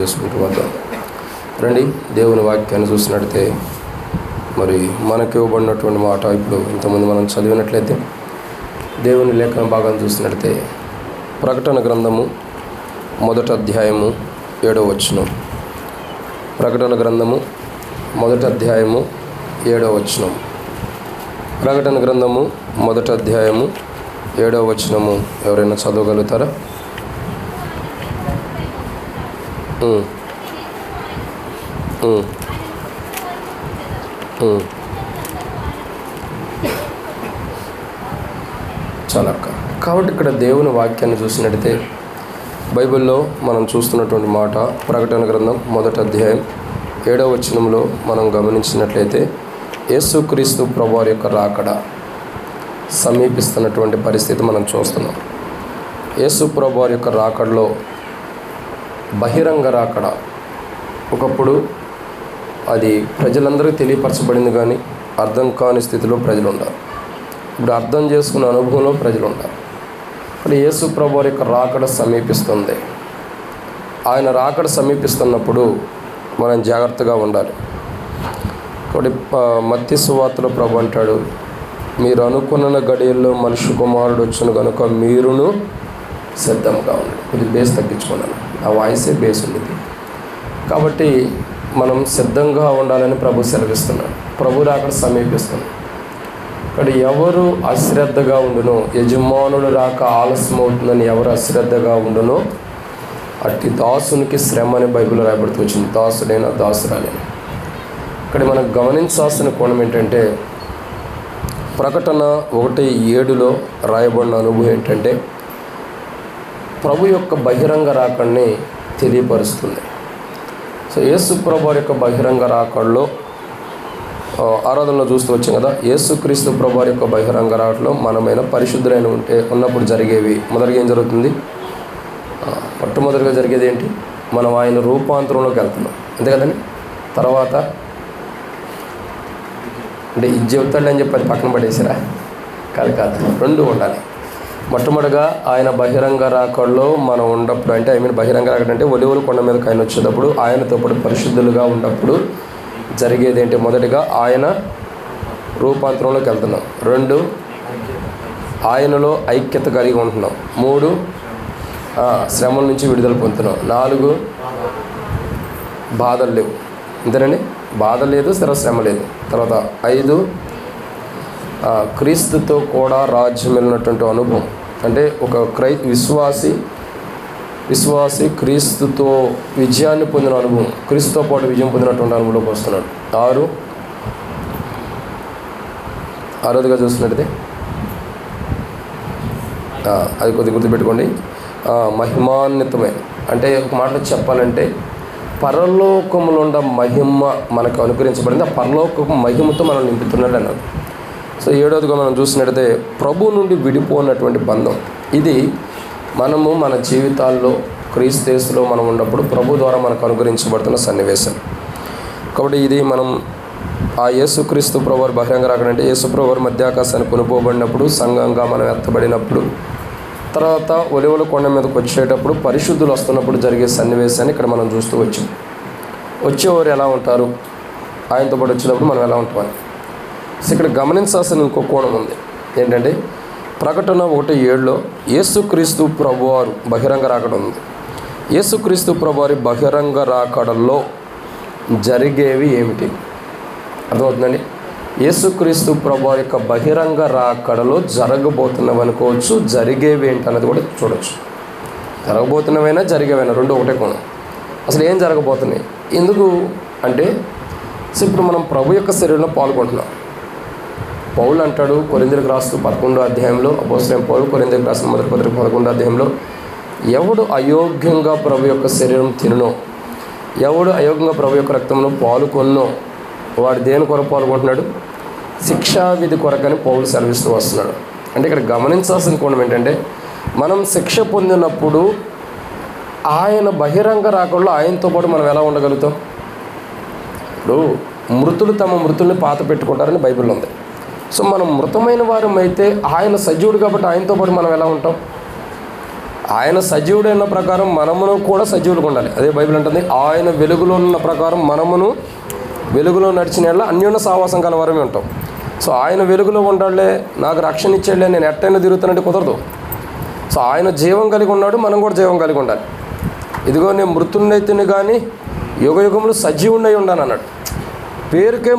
చేసుకుంటూ వద్దాం రండి. దేవుని వాక్యాన్ని చూసినట్లయితే మరి మనకి ఇవ్వబడినటువంటి మాట ఇప్పుడు ఇంతకుముందు మనం చదివినట్లయితే దేవుని లేఖన భాగాన్ని చూసినట్లయితే ప్రకటన గ్రంథము 1వ అధ్యాయము 7వ వచనం. ప్రకటన గ్రంథము 1వ అధ్యాయము 7వ వచనం. ప్రకటన గ్రంథము 1వ అధ్యాయము 7వ వచనము ఎవరైనా చదవగలుగుతారా? చాలా కాబట్టి ఇక్కడ దేవుని వాక్యాన్ని చూసినట్టయితే బైబిల్లో మనం చూస్తున్నటువంటి మాట ప్రకటన గ్రంథం 1వ అధ్యాయం 7వ వచనంలో మనం గమనించినట్లయితే యేసుక్రీస్తు ప్రభువారి యొక్క రాకడ సమీపిస్తున్నటువంటి పరిస్థితి మనం చూస్తున్నాం. యేసు ప్రభువారి యొక్క రాకడలో బహిరంగ రాకడ ఒకప్పుడు అది ప్రజలందరికీ తెలియపరచబడింది, కానీ అర్థం కాని స్థితిలో ప్రజలు ఉన్నారు. ఇప్పుడు అర్థం చేసుకున్న అనుభవంలో ప్రజలు ఉన్నారు. ఇప్పుడు యేసు ప్రభువారి యొక్క రాకడ సమీపిస్తుంది. ఆయన రాకడ సమీపిస్తున్నప్పుడు మనం జాగ్రత్తగా ఉండాలి. కాబట్టి మత్తయి సువార్తలో ప్రభు అంటాడు, మీరు అనుకున్న గడియల్లో మనుష్య కుమారుడు వచ్చును కనుక మీరును సిద్ధంగా ఉండండి. కొద్దిగా బేస్ తగ్గించుకున్నాను, ఆ వాయిసే బేస్ ఉండేది. కాబట్టి మనం సిద్ధంగా ఉండాలని ప్రభు సెలవిస్తున్నాడు. ప్రభు రాకడ సమీపిస్తుంది. ఇక్కడ ఎవరు అశ్రద్ధగా ఉండునో, యజమానుడు రాక ఆలస్యం అవుతుందని ఎవరు అశ్రద్ధగా ఉండునో అట్టి దాసునికి శ్రమ అని బైబిల్లో రాయబడుతూ వచ్చింది. దాసుడైనా దాసురాలైనా. ఇక్కడ మనం గమనించాల్సిన కోణం ఏంటంటే ప్రకటన 1:7లో రాయబడిన అనుభవం ఏంటంటే ప్రభు యొక్క బహిరంగ రాకడని తెలియపరుస్తుంది. సో యేసు ప్రభువారి యొక్క బహిరంగ రాకడలో ఆరాధనలో చూస్తూ వచ్చాం కదా, యేసుక్రీస్తు ప్రభువారి యొక్క బహిరంగ రాకడలో మనమైన పరిశుద్ధులైన ఉన్నప్పుడు జరిగేవి. మొదటిగా ఏం జరుగుతుంది? మొట్టమొదటిగా జరిగేది ఏంటి? మనం ఆయన రూపాంతరంలోకి వెళ్తున్నాం, అంతే కదండి. తర్వాత అంటే ఇది చెబుతాడు అని చెప్పి అది పక్కన పడేసిరా? కాదు, రెండు ఉండాలి. మొట్టమొదటిగా ఆయన బహిరంగ రాకడలో మనం ఉన్నప్పుడు, అంటే బహిరంగ రాకడ అంటే ఒలివల కొండ మీదకి ఆయన వచ్చేటప్పుడు ఆయనతో పాటు పరిశుద్ధులుగా ఉన్నప్పుడు జరిగేది ఏంటి? మొదటిగా ఆయన రూపాంతరంలోకి వెళ్తున్నాం. 2 ఆయనలో ఐక్యత కలిగి ఉంటున్నాం. 3 శ్రమల నుంచి విడుదల పొందుతున్నాం. 4 బాధలు లేవు, అంతేనండి. బాధ లేదు, శ్రమ లేదు. తర్వాత 5 క్రీస్తుతో కూడా రాజ్యం వెళ్ళినటువంటి అనుభవం, అంటే ఒక విశ్వాసి క్రీస్తుతో విజయాన్ని పొందిన అనుభవం, క్రీస్తుతో పాటు విజయం పొందినటువంటి అనుభవంలోకి వస్తున్నాడు. 6గా చూస్తున్నట్టే అది కొద్దిగా గుర్తుపెట్టుకోండి. మహిమాన్వితమైన, అంటే ఒక మాటలో చెప్పాలంటే పరలోకములో ఉన్న మహిమ మనకు అనుకరించబడింది. ఆ పరలోక మహిమతో మనం నింపుతున్నాడు అన్నది. సో 7వదిగా మనం చూసినట్టయితే ప్రభు నుండి విడిపోయినటువంటి బంధం. ఇది మనము మన జీవితాల్లో క్రీస్తులో మనం ఉన్నప్పుడు ప్రభు ద్వారా మనకు అనుగ్రహించబడుతున్న సన్నివేశం. కాబట్టి ఇది మనం ఆ యేసుక్రీస్తు ప్రభువారి బహిరంగ రాకడ అంటే యేసు ప్రభువారు మధ్యాకాశాన్ని కొనుక్కోబడినప్పుడు, సంఘంగా మనం ఎత్తబడినప్పుడు, తర్వాత ఒలివల కొండ మీదకి వచ్చేటప్పుడు పరిశుద్ధులు వస్తున్నప్పుడు జరిగే సన్నివేశాన్ని ఇక్కడ మనం చూస్తూ వచ్చాం. వచ్చేవారు ఎలా ఉంటారు, ఆయనతో పాటు వచ్చినప్పుడు మనం ఎలా ఉంటామని. సో ఇక్కడ గమనించాల్సిన ఇంకో కోణం ఉంది. ఏంటంటే ప్రకటన 1:7లో యేసుక్రీస్తు ప్రభువారు బహిరంగ రాకడ ఉంది. యేసుక్రీస్తు ప్రభువారి బహిరంగ రాకడలో జరిగేవి ఏమిటి అర్థమవుతుందండి? యేసుక్రీస్తు ప్రభువారి యొక్క బహిరంగ రాకడలో జరగబోతున్నవి అనుకోవచ్చు, జరిగేవి ఏంటి అన్నది కూడా చూడవచ్చు. జరగబోతున్నవైనా జరిగేవైనా రెండు ఒకటే కోణం. అసలు ఏం జరగబోతున్నాయి ఎందుకు అంటే, సో ఇప్పుడు మనం ప్రభు యొక్క శరీరంలో పాల్గొంటున్నాం. పౌలు అంటాడు కొరింథీయులకు రాస్తూ 11వ అధ్యాయంలో, అపోస్తలుడైన పౌలు కొరింథీయులకు రాసిన మొదటి పత్రిక 11వ అధ్యాయంలో, ఎవడు అయోగ్యంగా ప్రభు యొక్క శరీరం తిననో, ఎవడు అయోగ్యంగా ప్రభు యొక్క రక్తంలో పాల్గొన్నో వాడు దేని కొరకు పాల్గొంటున్నాడు? శిక్షావిధి కొరకని పౌలు సెలవిస్తూ వస్తున్నాడు. అంటే ఇక్కడ గమనించాల్సిన కోణం ఏంటంటే, మనం శిక్ష పొందినప్పుడు ఆయన బహిరంగ రాకడలో ఆయనతో పాటు మనం ఎలా ఉండగలుగుతాం? ఇప్పుడు మృతులు తమ మృతుల్ని పాత పెట్టుకుంటారని బైబిల్లో ఉంది. సో మనం మృతమైన వారం అయితే ఆయన సజీవుడు కాబట్టి ఆయనతో పాటు మనం ఎలా ఉంటాం? ఆయన సజీవుడైన ప్రకారం మనమును కూడా సజీవులుగా ఉండాలి. అదే బైబిల్ అంటుంది, ఆయన వెలుగులో ఉన్న ప్రకారం మనమును వెలుగులో నడిచిన యెడల అన్యోన్య సహవాసం కలవారమే ఉంటాం. సో ఆయన వెలుగులో ఉండాలే, నాకు రక్షణ ఇచ్చేళ్ళే, నేను ఎట్టైనా తిరుగుతానంటే కుదరదు. సో ఆయన జీవం కలిగి ఉన్నాడు, మనం కూడా జీవం కలిగి ఉండాలి. ఇదిగో నేను మృతున్నైతిని కానీ యుగయుగములు సజీవుడై ఉండాను అన్నాడు. పేరుకే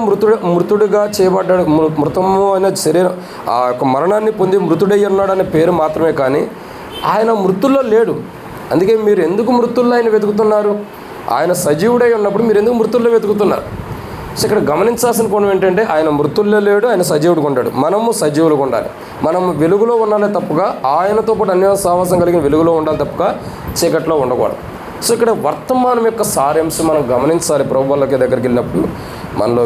మృతుడిగా చేయబడ్డాడు, మృతము అనే శరీరం ఆ యొక్క మరణాన్ని పొంది మృతుడై ఉన్నాడు అనే పేరు మాత్రమే, కానీ ఆయన మృతుల్లో లేడు. అందుకే మీరు ఎందుకు మృతుల్లో ఆయన వెతుకుతున్నారు? ఆయన సజీవుడై ఉన్నప్పుడు మీరు ఎందుకు మృతుల్లో వెతుకుతున్నారు? సో ఇక్కడ గమనించాల్సిన కోణం ఏంటంటే, ఆయన మృతుల్లో లేడు, ఆయన సజీవుడిగా ఉంటాడు. మనము సజీవులుగా ఉండాలి. మనం వెలుగులో ఉండాలి తప్పగా, ఆయనతో పాటు అన్య సహవాసం కలిగిన వెలుగులో ఉండాలి తప్పగా చీకట్లో ఉండకూడదు. సో ఇక్కడ వర్తమానం యొక్క సారాంశం మనం గమనించాలి. ప్రభువులకి దగ్గరికి వెళ్ళినప్పుడు మనలో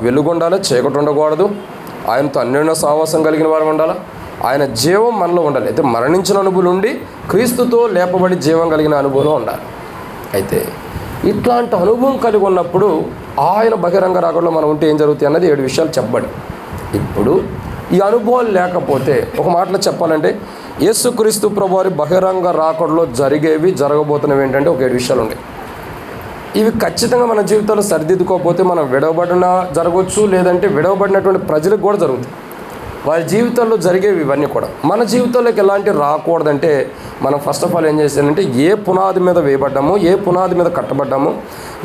వెలుగు ఉండాలి, చీకటి ఉండకూడదు. ఆయనతో అన్యోన్య సహవాసం కలిగిన వారు ఉండాలి. ఆయన జీవం మనలో ఉండాలి. అయితే మరణించిన అనుభవం ఉండి క్రీస్తుతో లేపబడి జీవం కలిగిన అనుభవం ఉండాలి. అయితే ఇట్లాంటి అనుభవం కలిగి ఉన్నప్పుడు ఆయన బహిరంగ రాకడలో మనం ఉంటే ఏం జరుగుతాయి అన్నది 7 విషయాలు చెప్పబడి. ఇప్పుడు ఈ అనుభవాలు లేకపోతే ఒక మాటలో చెప్పాలంటే, యేసుక్రీస్తు ప్రభువారి బహిరంగ రాకడలో జరగబోతున్నవి ఏంటంటే ఒక 7 విషయాలు ఉన్నాయి. ఇవి ఖచ్చితంగా మన జీవితాల్లో సరిదిద్దుకోకపోతే మనం విడవబడినా జరగవచ్చు, లేదంటే విడవబడినటువంటి ప్రజలకు కూడా జరుగుతుంది. వారి జీవితాల్లో జరిగేవి ఇవన్నీ కూడా మన జీవితాల్లోకి ఎలాంటి రాకూడదంటే, మనం ఫస్ట్ ఆఫ్ ఆల్ ఏం చేసానంటే, ఏ పునాది మీద వేయబడ్డామో, ఏ పునాది మీద కట్టబడ్డామో,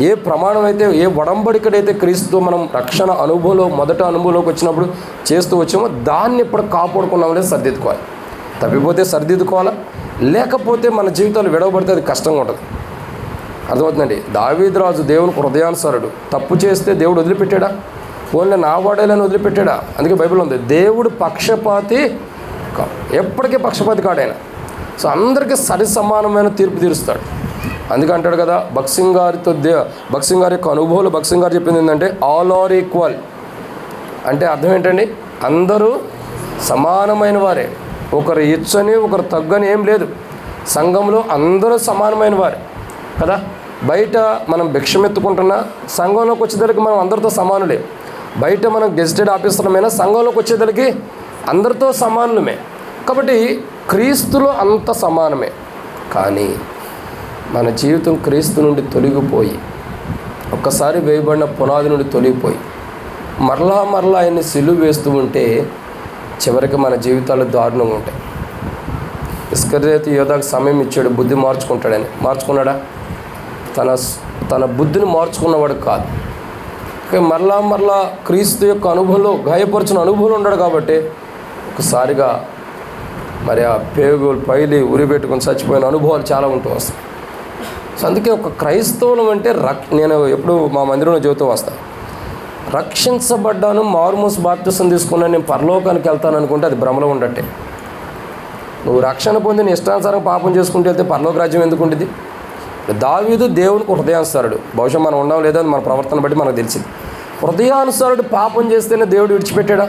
ఏ ప్రమాణం అయితే, ఏ ఒడంబడికడైతే క్రీస్తుతో మనం రక్షణ అనుభవంలో మొదట అనుభవంలోకి వచ్చినప్పుడు చేస్తూ వచ్చామో దాన్ని ఇప్పుడు కాపాడుకున్నామనే సరిదిద్దుకోవాలి. తప్పిపోతే సరిదిద్దుకోవాలా, లేకపోతే మన జీవితాలు విడవబడితే అది కష్టంగా ఉంటుంది. అర్థమవుతుందండి. దావీదు రాజు దేవునికి హృదయానుసారుడు. తప్పు చేస్తే దేవుడు వదిలిపెట్టాడా? ఓన్లీ నా వాడేలని వదిలిపెట్టాడా? అందుకే బైబిల్ ఉంది, దేవుడు పక్షపాతి కాదు, ఎప్పటికీ పక్షపాతి కాడైనా. సో అందరికీ సరి సమానమైన తీర్పు తీరుస్తాడు. అందుకే అంటాడు కదా, భక్సింగ్ గారి యొక్క అనుభవాలు భక్సింగ్ గారు చెప్పింది ఏంటంటే, ఆల్ ఆర్ ఈక్వల్. అంటే అర్థం ఏంటండి? అందరూ సమానమైన వారే, ఒకరు ఇచ్చని ఒకరు తగ్గని ఏం లేదు. సంఘంలో అందరూ సమానమైన వారే కదా. బయట మనం భిక్షమెత్తుకుంటున్నా సంఘంలోకి వచ్చేదానికి మనం అందరితో సమానులే. బయట మనం గెజిటెడ్ ఆఫీసర్లమైనా సంఘంలోకి వచ్చేదానికి అందరితో సమానులమే. కాబట్టి క్రీస్తులో అంత సమానమే. కానీ మన జీవితం క్రీస్తు నుండి తొలగిపోయి, ఒక్కసారి వేయబడిన పునాది నుండి తొలగిపోయి మరలా ఆయన్ని సిలువ వేస్తూ ఉంటే చివరికి మన జీవితాలు దారుణంగా ఉంటాయి. ఇస్కరియోతు యోధాకు సమయం ఇచ్చాడు, బుద్ధి మార్చుకుంటాడని. మార్చుకున్నాడా? తన బుద్ధిని మార్చుకున్నవాడు కాదు. మరలా క్రీస్తు యొక్క అనుభవంలో గాయపరిచిన అనుభవం ఉన్నాడు కాబట్టి ఒకసారిగా మరి ఆ పేగులు పైలి ఉరిపెట్టుకుని చచ్చిపోయిన అనుభవాలు చాలా ఉంటూ వస్తాయి. సో అందుకే ఒక క్రైస్తవులం అంటే నేను ఎప్పుడు మా మందిరంలో చెబుతూ వస్తాను, రక్షించబడ్డాను, మారుమూసి బాప్తిసం తీసుకున్నాను, నేను పరలోకానికి వెళ్తాను అనుకుంటే అది భ్రమలో ఉండట్టే. నువ్వు రక్షణ పొంది నీ ఇష్టానుసారం పాపం చేసుకుంటూ వెళ్తే పరలోక రాజ్యం ఎందుకు ఉంటుంది? దావీదు దేవునికి హృదయానుసారుడు. బహుశా మనం ఉన్నాం లేదా మన ప్రవర్తన బట్టి మనకు తెలిసింది. హృదయానుసారుడు పాపం చేస్తేనే దేవుడు విడిచిపెట్టాడా?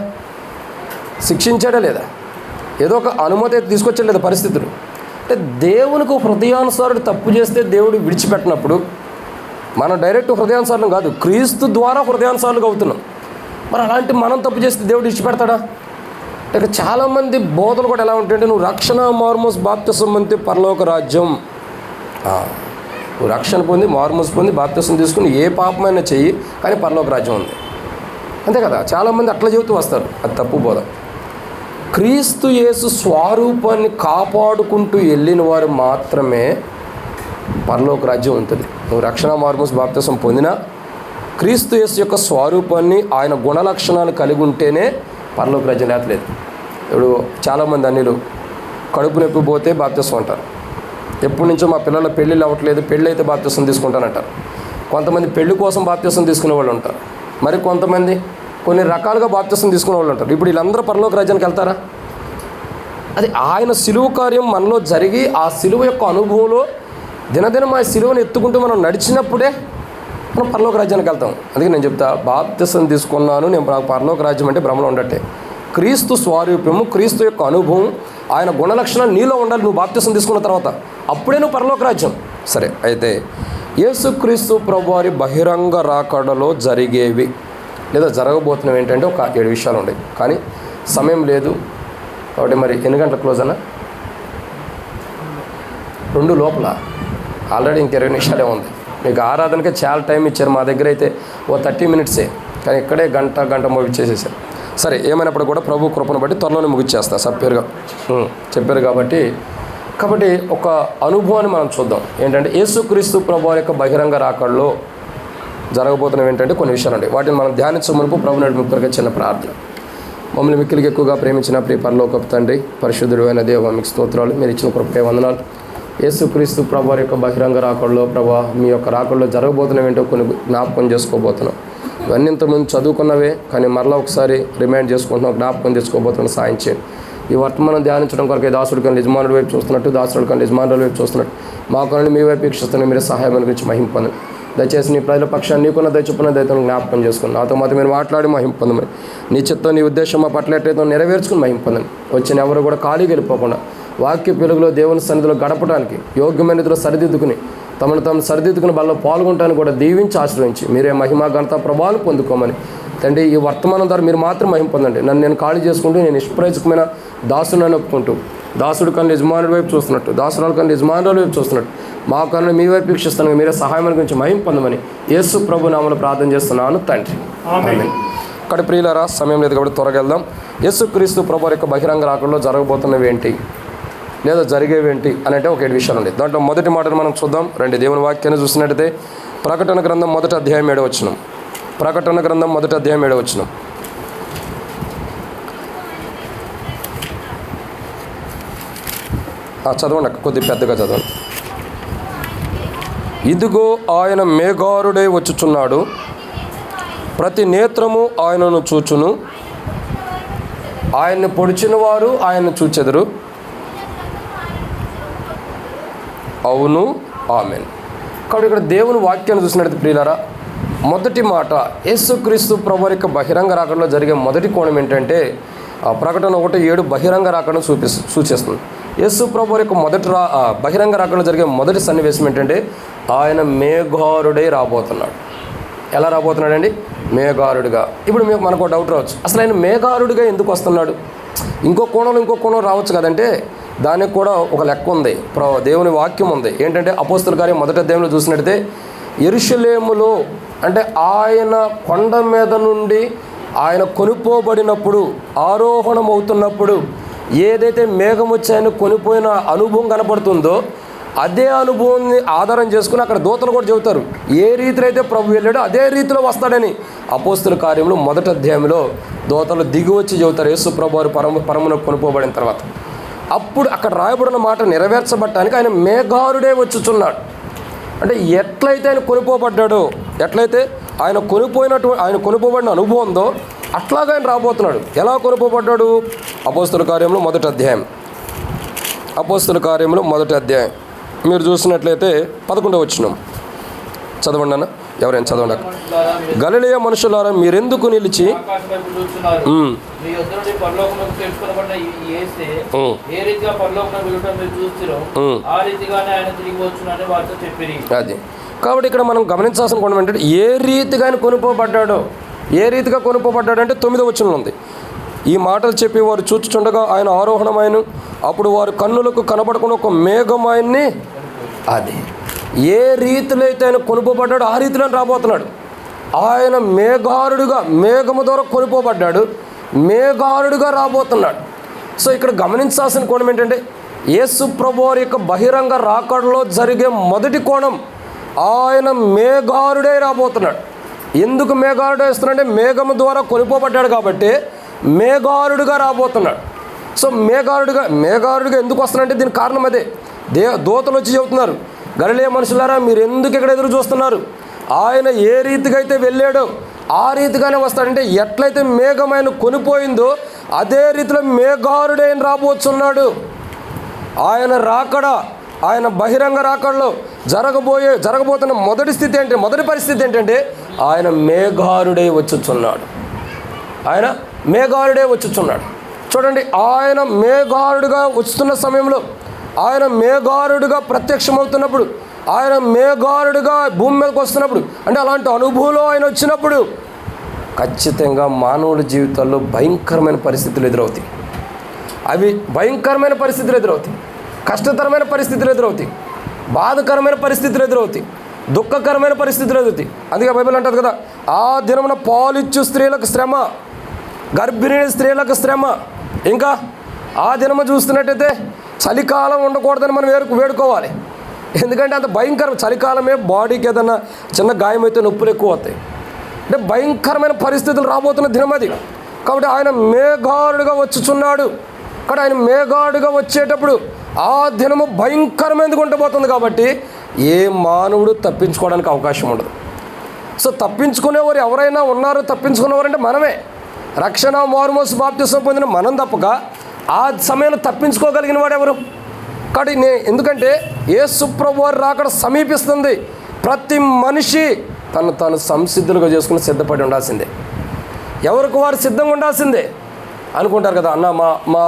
శిక్షించాడా లేదా? ఏదో ఒక అనుమతి అయితే తీసుకొచ్చాడు లేదా పరిస్థితులు? అంటే దేవునికి హృదయానుసారుడు తప్పు చేస్తే దేవుడు విడిచిపెట్టినప్పుడు మనం డైరెక్ట్ హృదయానుసారం కాదు, క్రీస్తు ద్వారా హృదయానుసారులుగా అవుతున్నాం. మరి అలాంటి మనం తప్పు చేస్తే దేవుడు విడిచిపెడతాడా? ఇక చాలామంది బోధలు కూడా ఎలా ఉంటాయంటే, నువ్వు రక్షణ మారుమూసి బాప్తిసం పొంది పరలోక రాజ్యం. నువ్వు రక్షణ పొంది మారుమూసి పొంది బాప్తిసం తీసుకుని ఏ పాపమైనా చెయ్యి, కానీ పరలోక రాజ్యం ఉంది, అంతే కదా. చాలామంది అట్లా చెబుతూ వస్తారు. అది తప్పు బోధ. క్రీస్తు యేసు స్వరూపాన్ని కాపాడుకుంటూ వెళ్ళిన వారు మాత్రమే పరలోక రాజ్యం ఉంటుంది. నువ్వు రక్షణ మారుమూసి బాప్తిసం పొందినా క్రీస్తు యేసు యొక్క స్వరూపాన్ని, ఆయన గుణలక్షణాలు కలిగి ఉంటేనే పరలోక రాజ్యం లేతలేదు. ఇప్పుడు చాలామంది అన్నిలు కడుపు నొప్పి పోతే బాప్తిసం అంటారు. ఎప్పటి నుంచో మా పిల్లల పెళ్ళిళ్ళు అవ్వట్లేదు, పెళ్ళి అయితే బాప్తిసం తీసుకుంటానంటారు. కొంతమంది పెళ్లి కోసం బాప్తిసం తీసుకునే వాళ్ళు ఉంటారు. మరి కొంతమంది కొన్ని రకాలుగా బాప్తిసం తీసుకునే వాళ్ళు ఉంటారు. ఇప్పుడు వీళ్ళందరూ పరలోక రాజ్యానికి వెళ్తారా? అది ఆయన సిలువ కార్యం మనలో జరిగి ఆ సిలువ యొక్క అనుభవంలో దినదినం ఆ సిలువను ఎత్తుకుంటూ మనం నడిచినప్పుడే మనం పరలోక రాజ్యానికి వెళ్తాం. అందుకే నేను చెప్తా, బాప్తిసం తీసుకున్నాను, నేను నాకు పరలోక రాజ్యం అంటే భ్రమలో ఉండట్టే. క్రీస్తు స్వరూపము, క్రీస్తు యొక్క అనుభవం, ఆయన గుణలక్షణాలు నీలో ఉండాలి. నువ్వు బాప్తిసం తీసుకున్న తర్వాత అప్పుడే నువ్వు పరలోక రాజ్యం. సరే, అయితే యేసుక్రీస్తు ప్రభువారి బహిరంగ రాకడలో జరిగేవి లేదా జరగబోతున్నవి ఏంటంటే ఒక 7 విషయాలు ఉన్నాయి. కానీ సమయం లేదు కాబట్టి మరి ఎన్ని గంటలకు క్లోజ్ అన్న? 2 లోపల ఆల్రెడీ ఇంక 20 నిమిషాలే ఉంది. మీకు ఆరాధనకే చాలా టైం ఇచ్చారు. మా దగ్గర అయితే ఓ 30 మినిట్సే, కానీ ఇక్కడే గంట ముగిచ్చేసేసారు. సరే, ఏమైనప్పుడు కూడా ప్రభు కృపను బట్టి త్వరలోనే ముగిచ్చేస్తా చెప్పారు కాబట్టి ఒక అనుభవాన్ని మనం చూద్దాం. ఏంటంటే యేసుక్రీస్తు ప్రభు యొక్క బహిరంగ రాకడలో జరగబోతున్నవి ఏంటంటే కొన్ని విషయాలు ఉంటాయి. వాటిని మనం ధ్యానించే మునుపు ప్రభు నడిపి చిన్న ప్రార్థన. మమ్మల్ని మిక్కిలికి ఎక్కువగా ప్రేమించిన ప్రియ పరలోకపు తండ్రి, పరిశుద్ధుడు అయిన దేవ, మీకు స్తోత్రాలు. మీరు ఇచ్చిన కృపకే వందనాలు. యేసుక్రీస్తు ప్రభు యొక్క బహిరంగ రాకడలో ప్రభా మీ యొక్క రాకడలో జరగబోతున్నవి ఏంటో కొన్ని జ్ఞాపకం చేసుకోబోతున్నాం. ఇవన్నీ ఇంతకుముందు చదువుకున్నవే, కానీ మరలా ఒకసారి రిమైండ్ చేసుకుంటున్నాం, జ్ఞాపకం చేసుకోబోతున్నాం. సాయం చేయండి. ఈ వర్తమానం ధ్యానించడం కొరకు దాసుడి కన్నా యజమానుడి వైపు చూస్తున్నట్టు, దాసుడి కన్నా యజమానుల వైపు చూస్తున్నట్టు మా కన్నా మీ వైపు వీక్షిస్తున్న మీరే సహాయం గురించి మహిమ పొందండి. దయచేసి నీ ప్రజల పక్షాన్ని నీకున్న దయచొప్పున దయతో జ్ఞాపకం చేసుకుని నాతో మాతో మీరు మాట్లాడి మహిమ పొందమని, నీ చిత్తం నీ ఉద్దేశం మా పట్ల ఎట్లయితే నెరవేర్చుకుని మహిమ పొందండి. వచ్చిన ఎవరు కూడా ఖాళీగా వెళ్ళిపోకుండా వాక్య వెలుగులో దేవుని సన్నిధిలో గడపడానికి యోగ్యమైన రీతిలో సరిదిద్దుకుని తమను సరిదిద్దుకుని బల్లో పాల్గొనడానికి కూడా దీవించి ఆశ్రయించి మీరే మహిమ ఘనత ప్రభావాలు పొందుకోమని తండ్రి, ఈ వర్తమానం ద్వారా మీరు మాత్రం మహిమ పొందండి. నన్ను నేను ఖాళీ చేసుకుంటూ నేను నిష్ప్రయోజకమైన దాసుని ఒప్పుకుంటూ దాసుడు కన్నా యజమానుడి వైపు చూస్తున్నట్టు, దాసురాల కన్నా యజమానుల వైపు చూస్తున్నట్టు మా కన్నా మీ వైపు వీక్షిస్తున్నాను. మీరే సహాయం గురించి మహిమ పొందమని యేసు ప్రభు నామమున ప్రార్థన చేస్తున్నాను తండ్రి, ఆమేన్. ఇక్కడ ప్రియులారా, సమయం లేదు కాబట్టి త్వరగా వెళ్దాం. యేసుక్రీస్తు ప్రభు యొక్క బహిరంగ రాకడలో జరగబోతున్నవి ఏంటి లేదా జరిగేవేంటి అని అంటే ఒక 7 విషయాలు ఉంది. దాంట్లో మొదటి మాటను మనం చూద్దాం. రండి, దేవుని వాక్యాన్ని చూసినట్టయితే ప్రకటన గ్రంథం 1వ అధ్యాయం 7వ వచనం. ప్రకటన గ్రంథం 1వ అధ్యాయం 7వ వచనం. చదవండి అక్క, కొద్ది పెద్దగా చదవండి. ఇదిగో ఆయన మేఘారుడై వచ్చుచున్నాడు, ప్రతి నేత్రము ఆయనను చూచును, ఆయన్ని పొడిచిన వారు ఆయన్ని చూచెదరు. అవును, ఆమేన్. కాబట్టి ఇక్కడ దేవుని వాక్యాన్ని చూసినట్టు ప్రియులారా, మొదటి మాట యేసుక్రీస్తు ప్రభు యొక్క బహిరంగ రాకడలో జరిగే మొదటి కోణం ఏంటంటే ప్రకటన 1:7 బహిరంగ రాకడను సూచిస్తుంది. యేసు ప్రభు యొక్క బహిరంగ రాకడలో జరిగే మొదటి సన్నివేశం ఏంటంటే ఆయన మేఘారుడై రాబోతున్నాడు. ఎలా రాబోతున్నాడండి? మేఘారుడిగా. ఇప్పుడు మనకు డౌట్ రావచ్చు, అసలు ఆయన మేఘారుడిగా ఎందుకు వస్తున్నాడు? ఇంకో కోణం రావచ్చు కదంటే దానికి కూడా ఒక లెక్క ఉంది, దేవుని వాక్యం ఉంది. ఏంటంటే అపోస్తలుల కార్యం 1వ అధ్యాయంలో చూసినట్టయితే యెరూషలేములో అంటే ఆయన కొండ మీద నుండి ఆయన కొనుక్కోబడినప్పుడు, ఆరోహణం అవుతున్నప్పుడు ఏదైతే మేఘం వచ్చి ఆయన కొనిపోయిన అనుభవం కనపడుతుందో అదే అనుభవాన్ని ఆధారం చేసుకుని అక్కడ దూతలు కూడా చెబుతారు ఏ రీతిలో అయితే ప్రభు వెళ్ళాడో అదే రీతిలో వస్తాడని. అపోస్తలుల కార్యంలో 1వ అధ్యాయంలో దూతలు దిగి వచ్చి చెబుతారు యేసు ప్రభు వారు పరమున కొనుక్కోబడిన తర్వాత. అప్పుడు అక్కడ రాయబడిన మాట నెరవేర్చబడటానికి ఆయన మేఘారుడే వచ్చుచున్నాడు. అంటే ఎట్లయితే ఆయన కొనుక్కోబడ్డాడో, ఎట్లయితే ఆయన కొనుక్కోబడిన అనుభవం ఉందో అట్లాగా ఆయన రాబోతున్నాడు. ఎలా కొనుక్కోబడ్డాడు? అపోస్తలుల కార్యంలో 1వ అధ్యాయం. అపోస్తలుల కార్యంలో 1వ అధ్యాయం మీరు చూసినట్లయితే 11వ వచనం చదవండి అన్న, ఎవరైనా చదవండి. గలిలయ మనుషులారా మీరెందుకు నిలిచి అది. కాబట్టి ఇక్కడ మనం గమనించాల్సిన కోణం ఏంటంటే ఏ రీతిగా ఆయన కొనుక్కోబడ్డాడో, ఏ రీతిగా కొనుక్కోబడ్డాడు అంటే 9వ వచనంలో ఉంది. ఈ మాటలు చెప్పి వారు చూచుచుండగా ఆయన ఆరోహణమైన అప్పుడు వారు కన్నులకు కనబడకుండా ఒక మేఘం ఆయన్ని, అది ఏ రీతిలో అయితే ఆయన కొనుక్కోబడ్డాడు ఆ రీతిలో రాబోతున్నాడు. ఆయన మేఘారుడుగా, మేఘము ద్వారా కొనుక్కోబడ్డాడు, మేఘారుడుగా రాబోతున్నాడు. సో ఇక్కడ గమనించాల్సిన కోణం ఏంటంటే యేసు ప్రభువారి యొక్క బహిరంగ రాకడలో జరిగే మొదటి కోణం ఆయన మేఘారుడే రాబోతున్నాడు. ఎందుకు మేఘారుడే వస్తున్నాడంటే మేఘము ద్వారా కొనుక్కోబడ్డాడు కాబట్టి మేఘారుడుగా రాబోతున్నాడు. సో మేఘారుడుగా ఎందుకు వస్తున్నాడంటే దీనికి కారణం అదే. దూతలు వచ్చి చెబుతున్నారు, గలిలయ మనుషులారా మీరు ఎందుకు ఇక్కడ ఎదురు చూస్తున్నారు? ఆయన ఏ రీతిగా అయితే వెళ్ళాడో ఆ రీతిగానే వస్తాడంటే ఎట్లయితే మేఘం ఆయన కొనిపోయిందో అదే రీతిలో మేఘారుడే ఆయన రాబోతున్నాడు. ఆయన రాకడ, ఆయన బహిరంగ రాకడలో జరగబోతున్న మొదటి పరిస్థితి ఏంటంటే ఆయన మేఘారుడే వచ్చుచున్నాడు. ఆయన మేఘారుడే వచ్చుచున్నాడు. చూడండి, ఆయన మేఘారుడుగా వస్తున్న సమయంలో, ఆయన మేఘారుడుగా ప్రత్యక్షమవుతున్నప్పుడు, ఆయన మేఘారుడుగా భూమి మీదకి వస్తున్నప్పుడు, అంటే అలాంటి అనుభవంలో ఆయన వచ్చినప్పుడు ఖచ్చితంగా మానవుడి జీవితాల్లో భయంకరమైన పరిస్థితులు ఎదురవుతాయి. అవి భయంకరమైన పరిస్థితులు ఎదురవుతాయి. కష్టతరమైన పరిస్థితులు ఎదురవుతాయి, బాధకరమైన పరిస్థితులు ఎదురవుతాయి, దుఃఖకరమైన పరిస్థితులు ఎదుగుతాయి. అందుకే బైబిల్ అంటుంది కదా, ఆ దినమున పాలిచ్చు స్త్రీలకు శ్రమ, గర్భిణీ స్త్రీలకు శ్రమ. ఇంకా ఆ దినము చూస్తున్నట్టయితే చలికాలం ఉండకూడదని మనం వేడుకోవాలి. ఎందుకంటే అంత భయంకరం. చలికాలమే బాడీకి ఏదన్నా చిన్న గాయం అయితే నొప్పులు ఎక్కువ అవుతాయి. అంటే భయంకరమైన పరిస్థితులు రాబోతున్న దినం అది. కాబట్టి ఆయన మేఘారుడుగా వచ్చుచున్నాడు. కాబట్టి ఆయన మేఘారుడుగా వచ్చేటప్పుడు ఆ దినము భయంకరమైనది ఉండబోతుంది. కాబట్టి ఏ మానవుడు తప్పించుకోవడానికి అవకాశం ఉండదు. సో తప్పించుకునేవారు ఎవరైనా ఉన్నారు, తప్పించుకునేవారంటే మనమే. రక్షణ మారుమోసు బాప్తిసం పొందిన మనం తప్పక ఆ సమయంలో తప్పించుకోగలిగిన వాడు ఎవరు? కాబట్టి ఎందుకంటే యేసు ప్రభువారు రాకడ సమీపిస్తుంది. ప్రతి మనిషి తను సంసిద్ధులుగా చేసుకుని సిద్ధపడి ఉండాల్సిందే. ఎవరికి వారు సిద్ధంగా ఉండాల్సిందే. అనుకుంటారు కదా, అన్న మా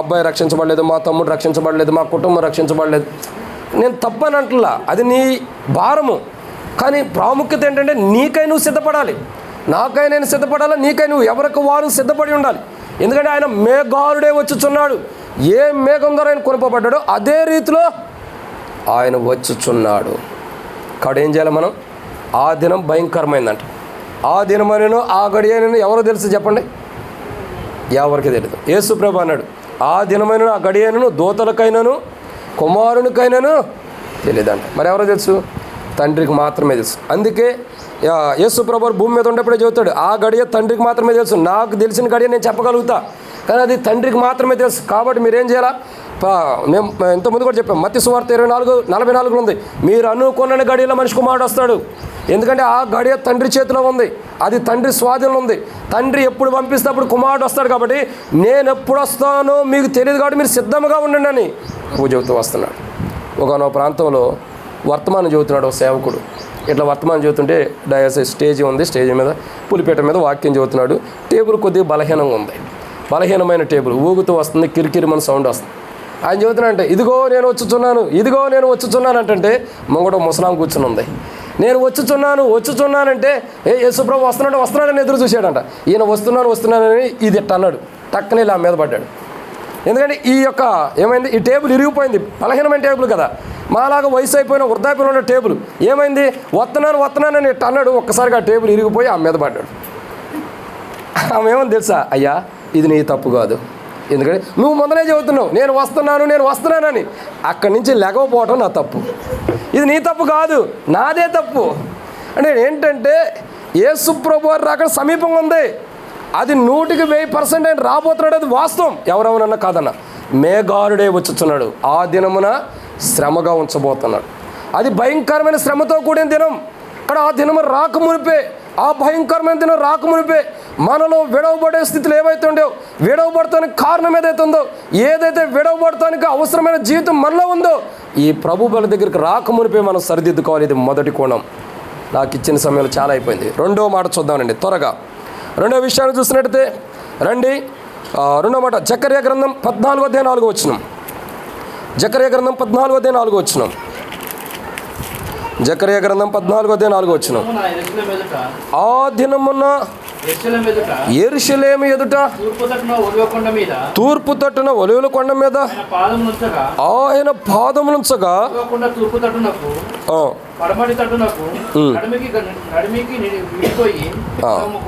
అబ్బాయి రక్షించబడలేదు, మా తమ్ముడు రక్షించబడలేదు, మా కుటుంబం రక్షించబడలేదు. నేను తప్పని అంటలా, అది నీ భారము. కానీ ప్రాముఖ్యత ఏంటంటే నీకై నువ్వు సిద్ధపడాలి, నాకై నేను సిద్ధపడాలి, నీకై నువ్వు ఎవరికి వారు సిద్ధపడి ఉండాలి. ఎందుకంటే ఆయన మేఘారుడే వచ్చుచున్నాడు. ఏ మేఘం ద్వారా ఆయన కొనుపబడ్డాడో అదే రీతిలో ఆయన వచ్చుచున్నాడు. కాబట్టి ఏం చేయాలి మనం? ఆ దినం భయంకరమైందంట. ఆ దినమనేను ఆ గడియనను ఎవరో తెలుసు చెప్పండి? ఎవరికి తెలియదు. యేసు ప్రభు అన్నాడు, ఆ దినమైనను ఆ గడియనను దూతలకైనాను కుమారునికైనాను తెలియదంట. మరి ఎవరో తెలుసు? తండ్రికి మాత్రమే తెలుసు. అందుకే యేసు ప్రభు భూమి మీద ఉండేప్పుడే చెబుతాడు, ఆ గడియ తండ్రికి మాత్రమే తెలుసు. నాకు తెలిసిన గడియ నేను చెప్పగలుగుతా, కానీ అది తండ్రికి మాత్రమే తెలుసు. కాబట్టి మీరేం చేయాలా? మేము ఇంతకుముందు కూడా చెప్పాం, మత్తయి సువార్త 24:44 ఉంది, మీరు అనుకున్న గడియలో మనిషి కుమారుడు వస్తాడు. ఎందుకంటే ఆ గడియ తండ్రి చేతిలో ఉంది, అది తండ్రి స్వాధీనంలో ఉంది. తండ్రి ఎప్పుడు పంపిస్తే అప్పుడు కుమారుడు వస్తాడు. కాబట్టి నేను ఎప్పుడు వస్తానో మీకు తెలియదు, కాబట్టి మీరు సిద్ధంగా ఉండండి అని నువ్వు చెబుతూ వస్తున్నాడు. ఒకనో ప్రాంతంలో వర్తమానం చెబుతున్నాడు ఒక సేవకుడు. ఇట్లా వర్తమానం చెబుతుంటే స్టేజ్ ఉంది, స్టేజ్ మీద పులిపేట మీద వాక్యం చెబుతున్నాడు. టేబుల్ కొద్దిగా బలహీనంగా ఉంది, బలహీనమైన టేబుల్ ఊగుతూ వస్తుంది, కిరికిరిమని సౌండ్ వస్తుంది. ఆయన చెబుతున్నాడంటే, ఇదిగో నేను వచ్చుచున్నాను, ఇదిగో నేను వచ్చుచున్నాను అంటే ముంగట ముసలాం కూర్చుని ఉంది. నేను వచ్చుచున్నానంటే యేసుప్రభు వస్తున్నాడని ఎదురు చూశాడంట. ఈయన వస్తున్నానని ఇది ఇట్ట అన్నాడు, టక్కనే ఇలా మీద పడ్డాడు. ఎందుకంటే ఏమైంది, ఈ టేబుల్ ఇరిగిపోయింది, బలహీనమైన టేబుల్ కదా. మాలాగా వయసు అయిపోయిన వృద్ధాప్యంలో ఉన్న టేబుల్ ఏమైంది, వస్తున్నానని ఇట్ట అన్నాడు. ఒక్కసారిగా ఆ టేబుల్ ఇరిగిపోయి ఆమె మీద పడ్డాడు. ఆమె ఏమని తెలుసా? అయ్యా, ఇది నీ తప్పు కాదు. ఎందుకంటే నువ్వు ముందరే చెబుతున్నావు నేను వస్తున్నానని. అక్కడి నుంచి లెగవపోవటం నా తప్పు. ఇది నీ తప్పు కాదు, నాదే తప్పు. అంటే ఏంటంటే యేసు ప్రభువు అక్కడ సమీపంగా ఉంది. అది 100% ఆయన రాబోతున్నాడు, అది వాస్తవం. ఎవరెవరన్నా కాదన్న, మేఘారుడే వచ్చుచున్నాడు. ఆ దినమున శ్రమగా ఉంచబోతున్నాడు. అది భయంకరమైన శ్రమతో కూడిన దినం. అక్కడ ఆ దినము రాకమునిపే, ఆ భయంకరమైన దినం రాకమునిపే మనలో విడవబడే స్థితిలో ఏవైతే ఉండేవో, విడవబడటానికి కారణం ఏదైతే విడవబడటానికి అవసరమైన జీవితం మనలో ఉందో, ఈ ప్రభు బల దగ్గరికి రాకమునిపే మనం సరిదిద్దుకోవాలి. ఇది మొదటి కోణం. నాకు ఇచ్చిన సమయంలో చాలా అయిపోయింది. రెండో మాట చూద్దామండి త్వరగా. రెండో విషయాన్ని చూసినట్టయితే రండి, రెండో మాట జకర్యా గ్రంథం 14:4 వచనం. జకర్యా గ్రంథం 14:4 వచనం. జకర్యా గ్రంథం 14:4 వచనం. ఆ దినమున యెరూషలేము ఎదుట తూర్పు తట్టున ఒలీవల కొండ మీద ఆయన పాదములుంచగా పడమటి తట్టునకు నడిమికి విడిపోయి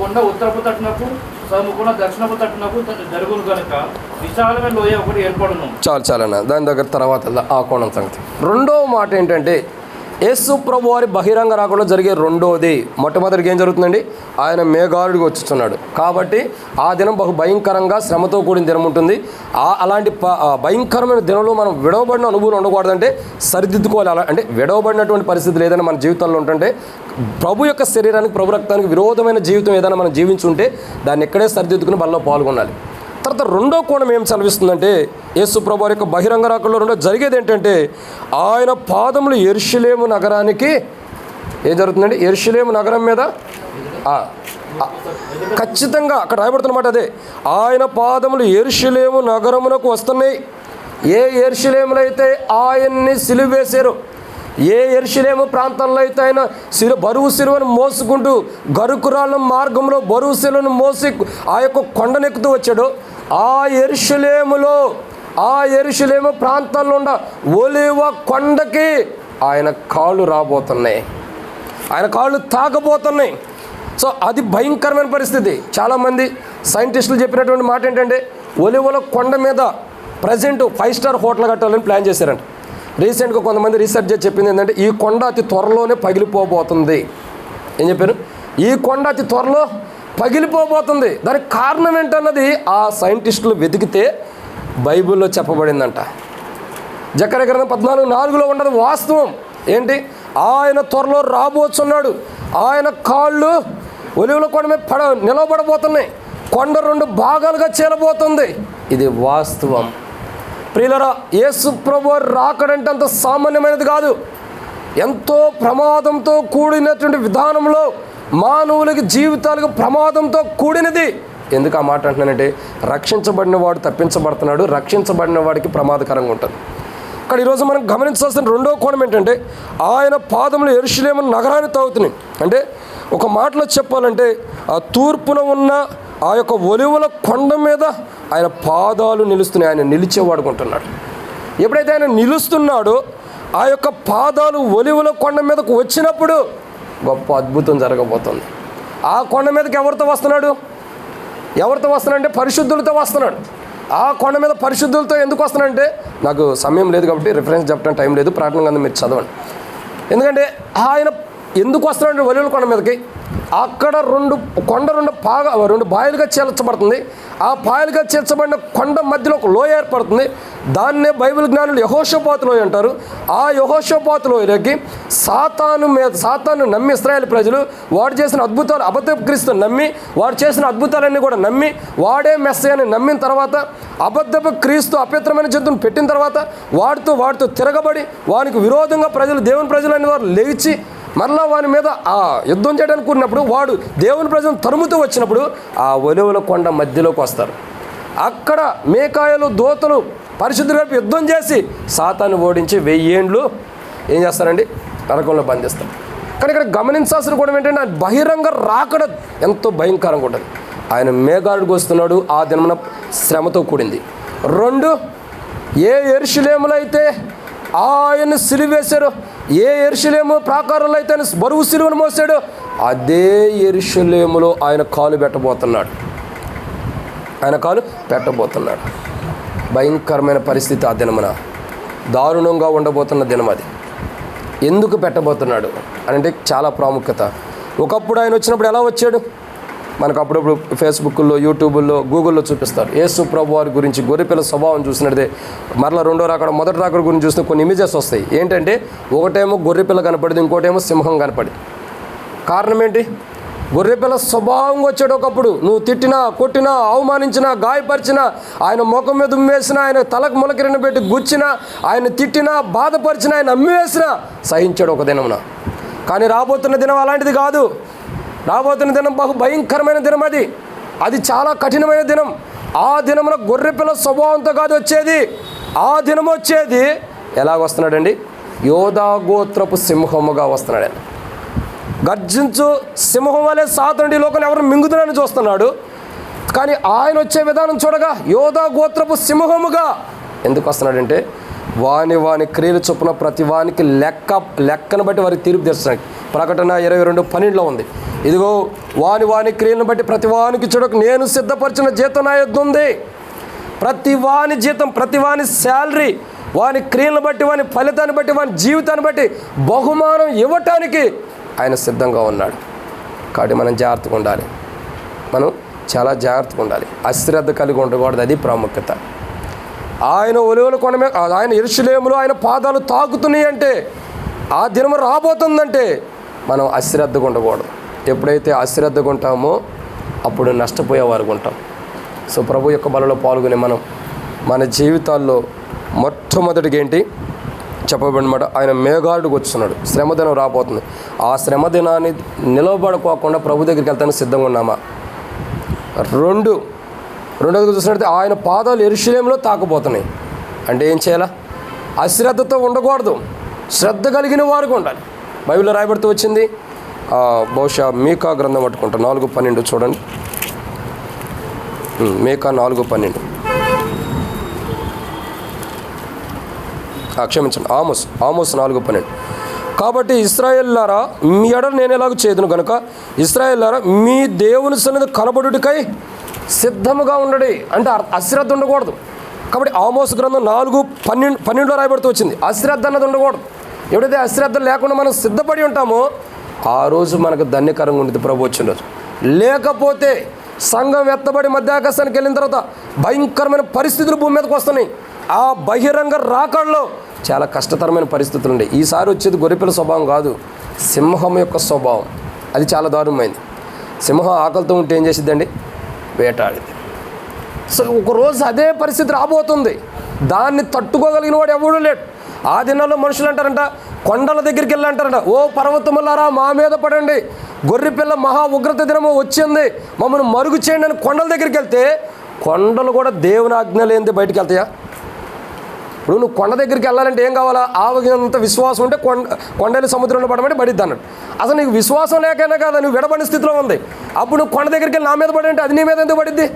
కొండ ఉత్తరపు తట్టునకు సముకొండ దక్షిణపు తట్టునకు జరుగును కనుక విశాలమైన లోయ ఒకటి ఏర్పడును. చాలన్న దాని దగ్గర తర్వాత ఆ కోణం సంగతి. రెండో మాట ఏంటంటే యేసు ప్రభు వారి బహిరంగ రాకడలో జరిగే రెండోది. మొట్టమొదటికి ఏం జరుగుతుందండి? ఆయన మేఘారుడికి వచ్చుతున్నాడు. కాబట్టి ఆ దినం బహు భయంకరంగా శ్రమతో కూడిన దినం ఉంటుంది. అలాంటి భయంకరమైన దినంలో మనం విడవబడిన అనుభవం ఉండకూడదంటే సరిదిద్దుకోవాలి. అంటే విడవబడినటువంటి పరిస్థితులు ఏదైనా మన జీవితంలో ఉంటుంటే, ప్రభు యొక్క శరీరానికి, ప్రభు రక్తానికి విరోధమైన జీవితం ఏదైనా మనం జీవించుంటే దాన్ని ఎక్కడే సరిదిద్దుకుని బలలో పాల్గొనాలి. తర్వాత రెండో కోణం ఏం చదివిస్తుందంటే, యేసు ప్రభు యొక్క బహిరంగ రాకడలో రెండో జరిగేది ఏంటంటే, ఆయన పాదములు యెరూషలేము నగరానికి ఏం జరుగుతుందండి? యెరూషలేము నగరం మీద ఖచ్చితంగా అక్కడ రాయబడుతున్నమాట అదే. ఆయన పాదములు యెరూషలేము నగరమునకు వస్తున్నాయి. ఏ యెరూషలేములో అయితే ఆయన్ని సిలువ వేశారు, ఏ యెరూషలేము ప్రాంతంలో అయితే ఆయన బరువు సిలువను మోసుకుంటూ గరుకురాళ్ళ మార్గంలో బరువు సిలువను మోసి ఆ యొక్క కొండనెక్కుతూ వచ్చాడు, ఆ యెరూషలేములో ఆ యెరూషలేము ప్రాంతాల్లో ఉన్న ఒలీవ కొండకి ఆయన కాళ్ళు రాబోతున్నాయి, ఆయన కాళ్ళు తాకబోతున్నాయి. సో అది భయంకరమైన పరిస్థితి. చాలామంది సైంటిస్టులు చెప్పినటువంటి మాట ఏంటంటే ఒలీవల కొండ మీద ప్రజెంట్ 5 స్టార్ హోటల్ కట్టాలని ప్లాన్ చేశారంట. రీసెంట్గా కొంతమంది రీసెర్చ్ చేసి చెప్పింది ఏంటంటే ఈ కొండ అతి త్వరలోనే పగిలిపోబోతుంది. ఏం చెప్పారు? ఈ కొండ అతి త్వరలో పగిలిపోబోతుంది. దానికి కారణం ఏంటన్నది ఆ సైంటిస్టులు వెతికితే బైబిల్లో చెప్పబడిందంట. జకర్యా గ్రంథం 14:4 ఉన్నది వాస్తవం. ఏంటి? ఆయన త్వరలో రాబోతున్నాడు. ఆయన కాళ్ళు ఒలీవల కొండ మీద నిలబడబోతున్నాయి. కొండ 2 భాగాలుగా చీలబోతుంది. ఇది వాస్తవం. ప్రియులరా, యేసు ప్రభువు రాకడంటే అంత సామాన్యమైనది కాదు. ఎంతో ప్రమాదంతో కూడినటువంటి విధానంలో మానవులకి జీవితాలకు ప్రమాదంతో కూడినది. ఎందుకు ఆ మాట అంటున్నానంటే రక్షించబడిన వాడు తప్పించబడుతున్నాడు, రక్షించబడిన వాడికి ప్రమాదకరంగా ఉంటుంది. ఇక్కడ ఈరోజు మనం గమనించాల్సిన రెండో కోణం ఏంటంటే ఆయన పాదములు యెరూషలేము నగరాన్ని తాగుతున్నాయి. అంటే ఒక మాటలో చెప్పాలంటే ఆ తూర్పున ఉన్న ఆ యొక్క ఒలీవల కొండ మీద ఆయన పాదాలు నిలుస్తున్నాయి. ఆయన నిలిచేవాడుకుంటున్నాడు. ఎప్పుడైతే ఆయన నిలుస్తున్నాడో ఆ యొక్క పాదాలు ఒలీవల కొండ మీదకు వచ్చినప్పుడు గొప్ప అద్భుతం జరగబోతుంది. ఆ కొండ మీదకి ఎవరితో వస్తున్నాడు? ఎవరితో వస్తున్నాడంటే పరిశుద్ధులతో వస్తున్నాడు. ఆ కొండ మీద పరిశుద్ధులతో ఎందుకు వస్తున్నాడంటే నాకు సమయం లేదు కాబట్టి రిఫరెన్స్ చెప్పడానికి టైం లేదు, ప్రార్థన గ్రంథం మీరు చదవండి. ఎందుకంటే ఆయన ఎందుకు వస్తున్నాడంటే ఒలీవల కొండ మీదకి అక్కడ 2 బాయలుగా చీల్చబడుతుంది. ఆ బాయలుగా చీల్చబడిన కొండ మధ్యలో ఒక లోయ ఏర్పడుతుంది. దాన్నే బైబిల్ జ్ఞానులు యెహోషాపాతు లోయ అంటారు. ఆ యెహోషాపాతు లోయలోకి సాతాను నమ్మి ఇశ్రాయేలు ప్రజలు వాడు చేసిన అద్భుతాలు అబద్ధపు క్రీస్తుని నమ్మి వాడు చేసిన అద్భుతాలన్నీ కూడా నమ్మి వాడే మెస్సీయని నమ్మిన తర్వాత అబద్ధపు క్రీస్తు అపవిత్రమైన జంతువుని పెట్టిన తర్వాత వాడితో తిరగబడి వానికి విరోధంగా దేవుని ప్రజలైన వారు లేచి మరలా వాని మీద ఆ యుద్ధం చేయడానికి కూడినప్పుడు వాడు దేవుని ప్రజలను తరుముతూ వచ్చినప్పుడు ఆ ఒలీవల కొండ మధ్యలోకి వస్తారు. అక్కడ మీకాయలు దూతలు పరిశుద్ధుల వైపు యుద్ధం చేసి సాతాను ఓడించి 1000 ఏండ్లు ఏం చేస్తారండి? నరకంలో బంధిస్తారు. కానీ ఇక్కడ గమనించాల్సిన కూడా ఏంటంటే ఆయన బహిరంగ రాకడ ఎంతో భయంకరంగా ఉంటుంది. ఆయన మేఘాడుకు వస్తున్నాడు. ఆ దినమున శ్రమతో కూడింది. 2 ఏ యెరూషలేములో అయితే ఆయన్ని సిలువేశారు, ఏ యెరూషలేము ప్రాకారంలో అయితే ఆయన బరువు సిలువను మోసాడు, అదే యెరూషలేములో ఆయన కాలు పెట్టబోతున్నాడు. భయంకరమైన పరిస్థితి ఆ దినమున, దారుణంగా ఉండబోతున్న దినం అది. ఎందుకు పెట్టబోతున్నాడు అంటే చాలా ప్రాముఖ్యత. ఒకప్పుడు ఆయన వచ్చినప్పుడు ఎలా వచ్చాడు? మనకు అప్పుడప్పుడు ఫేస్బుక్లో, యూట్యూబ్లో, గూగుల్లో చూపిస్తారు. యేసు ప్రభు వారి గురించి గొర్రెపిల్ల స్వభావం చూసినట్టే మరలా రెండో రాకడ మొదటి రాకడ గురించి చూసిన కొన్ని ఇమేజెస్ వస్తాయి. ఏంటంటే ఒకటేమో గొర్రెపిల్ల కనపడింది, ఇంకోటేమో సింహం కనపడింది. కారణం ఏంటి? గొర్రెపిల్ల స్వభావంగా వచ్చాడు. ఒకప్పుడు నువ్వు తిట్టినా, కొట్టినా, అవమానించినా, గాయపరిచినా, ఆయన ముఖం మీద ఉమ్మేసినా, ఆయన తలకు మొలకిరిన పెట్టి గుచ్చినా, ఆయన తిట్టినా, బాధపరిచినా, ఆయన అమ్మివేసినా సహించాడు ఒక దినమున. కానీ రాబోతున్న దినం అలాంటిది కాదు. రాబోతున్న దినం బహు భయంకరమైన దినం. అది చాలా కఠినమైన దినం. ఆ దినమున గొర్రెపిల్ల స్వభావంతో కాదు వచ్చేది. ఆ దినం వచ్చేది ఎలాగొస్తున్నాడండి? యోధా గోత్రపు సింహముగా వస్తున్నాడు. గర్జించు సింహం వలె సాతానుడి లోకంలో ఎవరు మింగుతున్నారని చూస్తున్నాడు. కానీ ఆయన వచ్చే విధానం చూడగా యోధా గోత్రపు సింహముగా ఎందుకు వస్తున్నాడంటే వాని క్రియలు చొప్పున ప్రతి వానికి లెక్కను బట్టి వారికి తీర్పు తీర్చడానికి. ప్రకటన 22:12 ఉంది. ఇదిగో వాని క్రియలను బట్టి ప్రతి వానికి చూడకు నేను సిద్ధపరిచిన జీతం నా యొద్ద ఉంది. ప్రతి వాని జీతం, ప్రతి వాని శాలరీ, వాని క్రియలను బట్టి, వాని ఫలితాన్ని బట్టి, వాని జీవితాన్ని బట్టి బహుమానం ఇవ్వటానికి ఆయన సిద్ధంగా ఉన్నాడు. కాబట్టి మనం జాగ్రత్తగా ఉండాలి. మనం చాలా జాగ్రత్తగా ఉండాలి. అశ్రద్ధ కలిగి ఉండకూడదు. అది ప్రాముఖ్యత. ఆయన ఒలీవల కొండ మీద, ఆయన యెరూషలేములో ఆయన పాదాలు తాకుతున్నాయి అంటే ఆ దినం రాబోతుందంటే మనం అశ్రద్ధగా ఉండకూడదు. ఎప్పుడైతే అశ్రద్ధగా ఉంటామో అప్పుడు నష్టపోయేవారు ఉంటాం. సో ప్రభు యొక్క బలలో పాల్గొని మనం మన జీవితాల్లో మొట్టమొదటిగా ఏంటి చెప్పబడినమాట, ఆయన మేఘాడుకు వస్తున్నాడు. శ్రమదినం రాబోతుంది. ఆ శ్రమదినాన్ని నిలబడుకోకుండా ప్రభు దగ్గరికి వెళ్తానికి సిద్ధంగా ఉన్నామా? రెండోది చూసినట్లయితే ఆయన పాదాలు యెరూషలేములో తాకబోతున్నాయి. అంటే ఏం చేయాలా? అశ్రద్ధతో ఉండకూడదు, శ్రద్ధ కలిగిన వారికి ఉండాలి. బైబిల్లో రాయబడుతూ వచ్చింది. బహుశా మీకా గ్రంథం పట్టుకుంటా 4:12 చూడండి. మీకా 4:12. క్షమించండి, ఆమోస్ 4:12. కాబట్టి ఇశ్రాయేలులారా మీ ఎడల నేను ఎలాగ చేదును కనుక ఇశ్రాయేలులారా మీ దేవుని సన్నిధి కనబడుటకై సిద్ధముగా ఉండడి. అంటే అశ్రద్ధ ఉండకూడదు. కాబట్టి ఆమోస్ గ్రంథం 4:12 రాయబడుతూ వచ్చింది. అశ్రద్ధ అన్నది ఉండకూడదు. ఎప్పుడైతే అశ్రద్ధ లేకుండా మనం సిద్ధపడి ఉంటామో ఆ రోజు మనకు ధన్యకరంగా ఉండేది ప్రభు వచ్చిన రోజు. లేకపోతే సంఘం ఎత్తబడి మధ్యాకాశానికి వెళ్ళిన తర్వాత భయంకరమైన పరిస్థితులు భూమి మీదకి వస్తున్నాయి. ఆ బహిరంగ రాకడలో చాలా కష్టతరమైన పరిస్థితులు ఉన్నాయి. ఈసారి వచ్చేది గొర్రెపిల్ల స్వభావం కాదు, సింహం యొక్క స్వభావం. అది చాలా దారుణమైంది. సింహం ఆకలితో ఉంటే ఏం చేసిద్దండి? వేటాడింది. సో ఒకరోజు అదే పరిస్థితి రాబోతుంది. దాన్ని తట్టుకోగలిగిన వాడు ఎవడూ లేడు. ఆ దినాల్లో మనుషులు అంటారంట, కొండల దగ్గరికి వెళ్ళంటారంట, ఓ పర్వతములారా మా మీద పడండి, గొర్రెపిల్ల మహా ఉగ్రత దినము వచ్చింది, మమ్మల్ని మరుగు చేయండి అని కొండల దగ్గరికి వెళ్తే కొండలు కూడా దేవుని ఆజ్ఞ లేనిదే బయటికి వెళ్తాయా? ఇప్పుడు నువ్వు కొండ దగ్గరికి వెళ్ళాలంటే ఏం కావాలా? ఆవగినంత విశ్వాసం ఉంటే కొండలు సముద్రంలో పడమంటే పడిద్ది అన్నాడు. అసలు నీకు విశ్వాసం లేకైనా కదా నువ్వు విడబడిన స్థితిలో ఉంది. అప్పుడు నువ్వు కొండ దగ్గరికి వెళ్ళి నా మీద పడంటే అది నీ మీద ఎందుకు పడిద్ది?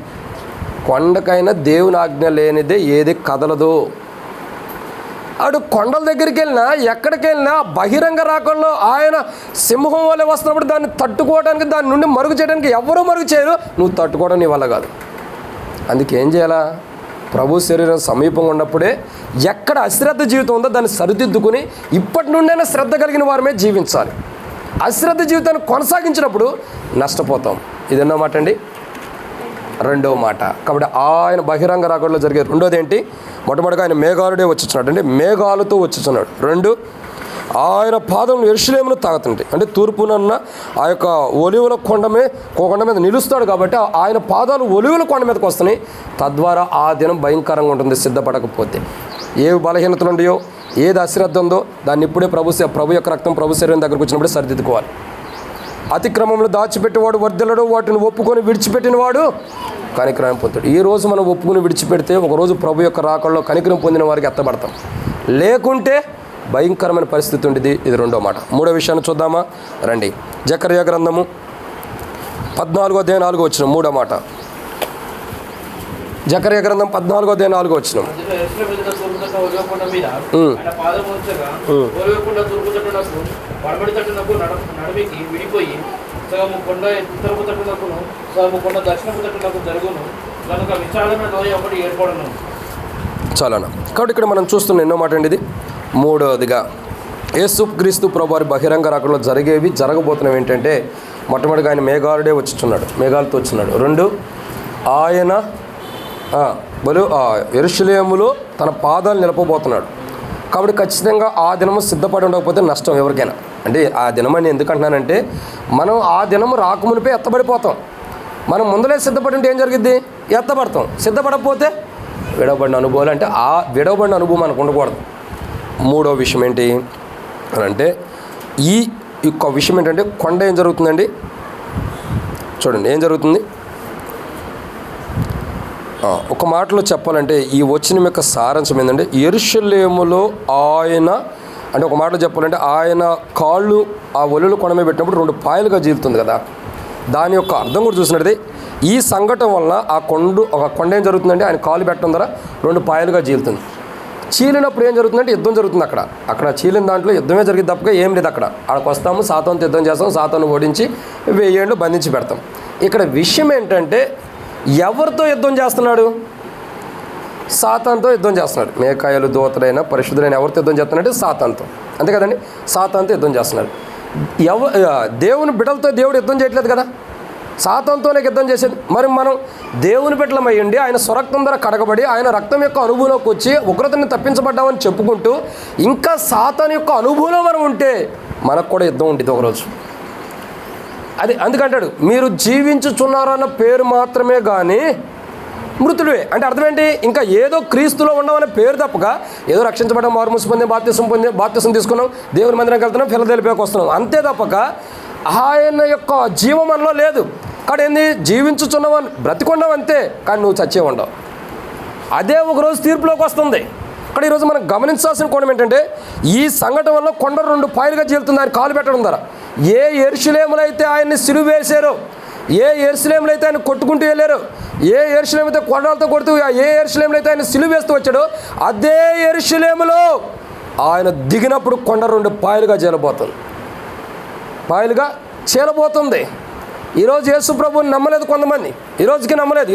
కొండకైనా దేవుని ఆజ్ఞ లేనిదే ఏది కదలదు. అటు కొండల దగ్గరికి వెళ్ళినా ఎక్కడికి వెళ్ళినా బహిరంగ రాకల్లో ఆయన సింహం వల్లే వస్తున్నప్పుడు దాన్ని తట్టుకోవడానికి, దాని నుండి మరుగు చేయడానికి ఎవరూ మరుగు చేయరు. నువ్వు తట్టుకోవడం నీ వల్ల కాదు. అందుకేం చేయాలా? ప్రభు శరీరం సమీపంగా ఉన్నప్పుడే ఎక్కడ అశ్రద్ధ జీవితం ఉందో దాన్ని సరిదిద్దుకుని ఇప్పటి నుండైనా శ్రద్ధ కలిగిన వారమే జీవించాలి. అశ్రద్ధ జీవితాన్ని కొనసాగించినప్పుడు నష్టపోతాం. ఇదన్నో మాట అండి. రెండవ మాట. కాబట్టి ఆయన బహిరంగ రాకడలో జరిగే రెండోది ఏంటి? మొట్టమొదటిగా ఆయన మేఘాలుడే వచ్చుచున్నాడు, అంటే మేఘాలతో వచ్చుచున్నాడు. 2, ఆయన పాదం యెరూషలేమును తాకుతుంటాయి. అంటే తూర్పునన్న ఆ యొక్క ఒలివల కొండ మీద నిలుస్తాడు. కాబట్టి ఆయన పాదాలు ఒలివల కొండ మీదకి వస్తున్నాయి. తద్వారా ఆ దినం భయంకరంగా ఉంటుంది సిద్ధపడకపోతే. ఏ బలహీనతలు ఉన్నాయో, ఏది అశ్రద్ధ ఉందో దాన్ని ఇప్పుడే ప్రభు యొక్క రక్తం ప్రభు శరీరం దగ్గరకు వచ్చినప్పుడే సరిదిద్దుకోవాలి. అతిక్రమంలో దాచిపెట్టేవాడు వర్ధిల్లడు, వాటిని ఒప్పుకొని విడిచిపెట్టినవాడు కనికరం పొందుతాడు. ఈ రోజు మనం ఒప్పుకొని విడిచిపెడితే ఒకరోజు ప్రభు యొక్క రాకడలో కనికరం పొందిన వారికి ఎత్తబడతాం. లేకుంటే భయంకరమైన పరిస్థితి ఉండేది. ఇది రెండో మాట. మూడో విషయాన్ని చూద్దామా రండి. జకర్యా గ్రంథము 14:4 మూడో మాట. జకర్యా గ్రంథం 14:4 చాలనా. కాబట్టి ఇక్కడ మనం చూస్తున్న ఎన్నో మాట అండి ఇది. మూడవదిగా యేసుక్రీస్తు ప్రభువారి బహిరంగ రాకడలో జరగబోతున్నవి ఏంటంటే, మొట్టమొదటిగా ఆయన మేఘాలుడే మేఘాలతో వచ్చినాడు. 2, ఆయన యెరూషలేములో తన పాదాలు నిలపబోతున్నాడు. కాబట్టి ఖచ్చితంగా ఆ దినము సిద్ధపడి ఉండకపోతే నష్టం ఎవరికైనా. అంటే ఆ దినమని ఎందుకంటున్నానంటే, మనం ఆ దినము రాకమునిపై ఎత్తబడిపోతాం. మనం ముందలే సిద్ధపడి ఉంటే ఏం జరిగిద్ది? ఎత్తబడతాం. సిద్ధపడకపోతే విడవబడిన అనుభవాలు. అంటే ఆ విడవబడిన అనుభవం మనకు ఉండకూడదు. మూడో విషయం ఏంటి అని అంటే, ఈ యొక్క విషయం ఏంటంటే, కొండ ఏం జరుగుతుందండి చూడండి. ఏం జరుగుతుంది? ఒక మాటలో చెప్పాలంటే ఈ వచనం యొక్క సారాంశం ఏంటంటే, యెరూషలేములో ఆయన, అంటే ఒక మాటలో చెప్పాలంటే ఆయన కాళ్ళు ఆ ఒలుల కొండ మీద పెట్టినప్పుడు 2 పాయలుగా జీలుతుంది కదా. దాని యొక్క అర్థం కూడా చూసినట్టు ఈ సంఘటన వలన ఒక కొండ ఏం జరుగుతుందంటే, ఆయన కాలు పెట్టడం ద్వారా 2 పాయలుగా జీలుతుంది. చీలినప్పుడు ఏం జరుగుతుందంటే యుద్ధం జరుగుతుంది. అక్కడ చీలిన దాంట్లో యుద్ధమే జరిగింది తప్పగా ఏం లేదు. అక్కడికి వస్తాము, సాతానుతో యుద్ధం చేస్తాం, సాతాను ఓడించి 1000 ఏళ్ళు బంధించి పెడతాం. ఇక్కడ విషయం ఏంటంటే, ఎవరితో యుద్ధం చేస్తున్నాడు? సాతానుతో యుద్ధం చేస్తున్నాడు. మేకాయలు దూతలైన పరిశుద్ధులైన ఎవరితో యుద్ధం చేస్తున్నాడంటే సాతానుతో. అంతే కదండి, సాతానుతో యుద్ధం చేస్తున్నాడు. దేవుని బిడ్డలతో దేవుడు యుద్ధం చేయట్లేదు కదా, సాతానుతోనే యుద్ధం చేసేది. మరి మనం దేవుని బిడ్డలమయ్యండి, ఆయన స్వరక్తం ద్వారా కడగబడి ఆయన రక్తం యొక్క అనుభవంలోకి వచ్చి ఉగ్రతని తప్పించబడ్డామని చెప్పుకుంటూ ఇంకా సాతాను యొక్క అనుభవంలో మనం ఉంటే మనకు కూడా యుద్ధం ఉంటుంది ఒకరోజు. అది అందుకంటాడు, మీరు జీవించుచున్నారు అన్న పేరు మాత్రమే కానీ మృతుడే. అంటే అర్థం ఏంటి? ఇంకా ఏదో క్రీస్తులో ఉండమనే పేరు తప్పగా ఏదో రక్షించబడ్డం, మారుమూసి పొంది బాప్తిసం తీసుకున్నాం, దేవుని మందిరానికి వెళ్తున్నాం, ఫిలదెల్ఫియాకి వస్తున్నాం, అంతే తప్పక ఆయన యొక్క జీవం మనలో లేదు. కానీ ఏంది? జీవించుచున్నావని బ్రతికొండవు అంతే, కానీ నువ్వు చచ్చే ఉండవు. అదే ఒకరోజు తీర్పులోకి వస్తుంది. అక్కడ ఈరోజు మనం గమనించాల్సిన కోణం ఏంటంటే, ఈ సంఘటన వల్ల కొండ 2 పాయలుగా చీలుతుంది ఆయన కాలు పెట్టడం ద్వారా. ఏ యెరూషలేములో అయితే ఆయన్ని సిలువ వేశారో, ఏ యెరూషలేములో అయితే ఆయన కొట్టుకుంటూ వెళ్ళారో, ఏ యెరూషలేము అయితే కొండలతో కొడుతూ, ఏ యెరూషలేములో అయితే ఆయన సిలువ వేస్తూ వచ్చాడో, అదే యెరూషలేములో ఆయన దిగినప్పుడు కొండ 2 పాయలుగా చీలబోతుంది. పాయలుగా చీలబోతుంది. ఈరోజు యేసు ప్రభువుని నమ్మలేదు కొంతమంది, ఈరోజుకి నమ్మలేదు.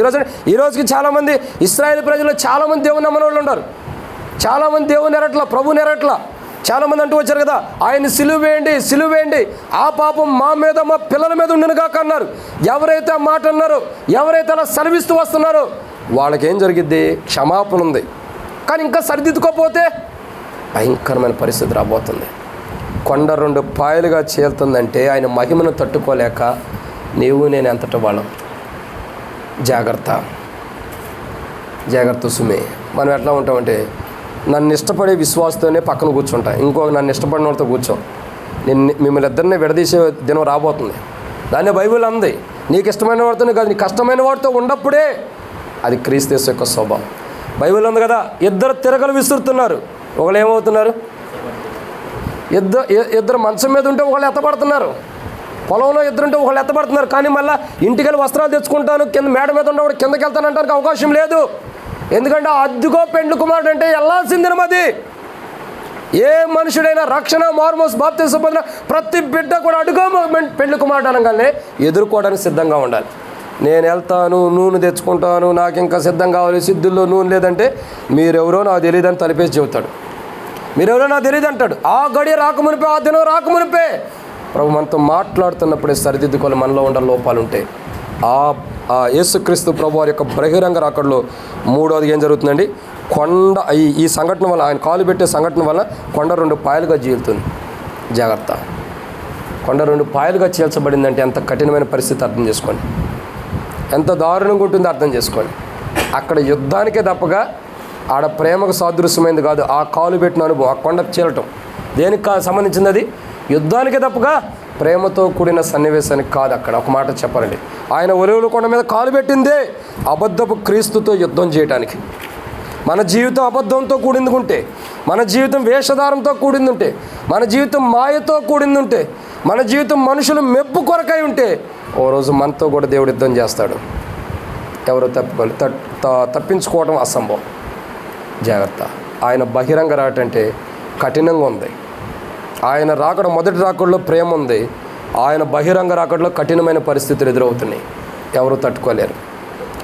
ఈరోజుకి చాలామంది ఇశ్రాయేలు ప్రజలు చాలామంది దేవుని నమ్మని వాళ్ళు ఉన్నారు. చాలామంది దేవుని ఎరట్ల, ప్రభుని ఎరట్ల. చాలామంది అంటూ వచ్చారు కదా, ఆయన్ని సిలువేయండి, ఆ పాపం మా మీద మా పిల్లల మీద ఉండినగాక అన్నారు. ఎవరైతే ఆ మాట అన్నారో, ఎవరైతే అలా సెలవిస్తూ వస్తున్నారో వాళ్ళకేం జరిగిద్ది? క్షమాపణ ఉంది. కానీ ఇంకా సరిదిద్దుకోకపోతే భయంకరమైన పరిస్థితి రాబోతుంది. కొండ 2 పాయలుగా చీలుతుందంటే ఆయన మహిమను తట్టుకోలేక నీవు నేను ఎంతటి వాళ్ళం. జాగ్రత్త సుమే. మనం ఎట్లా ఉంటామంటే, నన్ను ఇష్టపడే విశ్వాసతోనే పక్కన కూర్చుంటాం, ఇంకొక నన్ను ఇష్టపడిన వాడితో కూర్చోం. మిమ్మల్ని ఇద్దరిని విడదీసే దినం రాబోతుంది. దాన్ని బైబిల్ అంది, నీకు ఇష్టమైన వాడితోనే కాదు, నీకు కష్టమైన వాడితో ఉన్నప్పుడే అది క్రీస్తు యేసు యొక్క స్వభావం. బైబిల్ ఉంది కదా, ఇద్దరు తిరగలు విసురుతున్నారు, ఒకళ్ళు ఏమవుతున్నారు? ఇద్దరు మంచం మీద ఉంటే ఒకళ్ళు ఎత్తపడుతున్నారు, పొలంలో ఇద్దరుంటే ఒకళ్ళు ఎత్తపడుతున్నారు. కానీ మళ్ళీ ఇంటికి వెళ్ళి వస్త్రాలు తెచ్చుకుంటాను, కింద మేడ మీద ఉన్నవాడు కిందకి వెళ్తానంటానికి అవకాశం లేదు. ఎందుకంటే అద్దుగో పెండ్లి కుమారుడు అంటే వెళ్ళాల్సింది అది. ఏ మనుషుడైనా రక్షణ మార్మోస్ బాప్తిసం పొందిన ప్రతి బిడ్డ కూడా అడుగో పెండ్లి కుమారుడు అనగానే ఎదుర్కోవడానికి సిద్ధంగా ఉండాలి. నేను వెళ్తాను, నూనె తెచ్చుకుంటాను, నాకు ఇంకా సిద్ధం కావాలి, సిద్ధుల్లో నూనె లేదంటే మీరెవరో నాకు తెలియదని తలిపేసి చెబుతాడు. మీరెవరో నాకు తెలియదు అంటాడు. ఆ గడియ రాకమునిపే, ఆ దినం రాకమునిపే ప్రభు మనతో మాట్లాడుతున్నప్పుడే సరిదిద్దుకోవాలి మనలో ఉండే లోపాలు ఉంటాయి. ఆ యేసుక్రీస్తు ప్రభు వారి యొక్క బహిరంగ రాకడలో 3వది ఏం జరుగుతుందండి? కొండ ఈ సంఘటన వల్ల, ఆయన కాలు పెట్టే సంఘటన వల్ల కొండ 2 పాయలుగా చీలుతుంది. జాగ్రత్త. కొండ 2 పాయలుగా చీల్చబడిందంటే ఎంత కఠినమైన పరిస్థితి అర్థం చేసుకోండి, ఎంత దారుణంగా ఉంటుందో అర్థం చేసుకోండి. అక్కడ యుద్ధానికే తప్పగా ఆడ ప్రేమకు సాదృశ్యమైంది కాదు ఆ కాలు పెట్టిన అనుభవం, ఆ కొండ చీలటం. దేనికి సంబంధించింది? అది యుద్ధానికే తప్పగా ప్రేమతో కూడిన సన్నివేశానికి కాదు. అక్కడ ఒక మాట చెప్పాలండి, ఆయన ఒలీవల కొండ మీద కాలు పెట్టిందే అబద్ధపు క్రీస్తుతో యుద్ధం చేయడానికి. మన జీవితం అబద్ధంతో కూడిందుకుంటే, మన జీవితం వేషధారంతో కూడిందుంటే, మన జీవితం మాయతో కూడిందుంటే, మన జీవితం మనుషులు మెప్పు కొరకై ఉంటే ఓ రోజు మనతో కూడా దేవుడు యుద్ధం చేస్తాడు. ఎవరో తప్పించుకోవడం అసంభవం. జాగ్రత్త. ఆయన బహిరంగ రాటంటే కఠినంగా ఉంది. ఆయన రాకడ మొదటి రాకడలో ప్రేమ ఉంది, ఆయన బహిరంగ రాకడలో కఠినమైన పరిస్థితులు ఎదురవుతున్నాయి. ఎవరు తట్టుకోలేరు.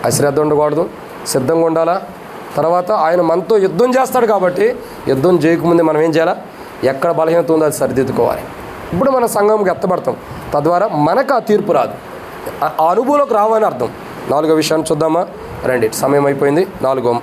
అశ్రద్ధ ఉండకూడదు, సిద్ధంగా ఉండాలా. తర్వాత ఆయన మనతో యుద్ధం చేస్తాడు కాబట్టి యుద్ధం చేయకముందే మనం ఏం చేయాలా? ఎక్కడ బలహీనత ఉందో అది సరిదిద్దుకోవాలి. ఇప్పుడు మన సంఘంకి ఎత్తబడతాం, తద్వారా మనకు ఆ తీర్పు రాదు, ఆ అనుభవంలోకి రావని అర్థం. 4వ విషయాన్ని చూద్దామా రండి, సమయం అయిపోయింది. 4వ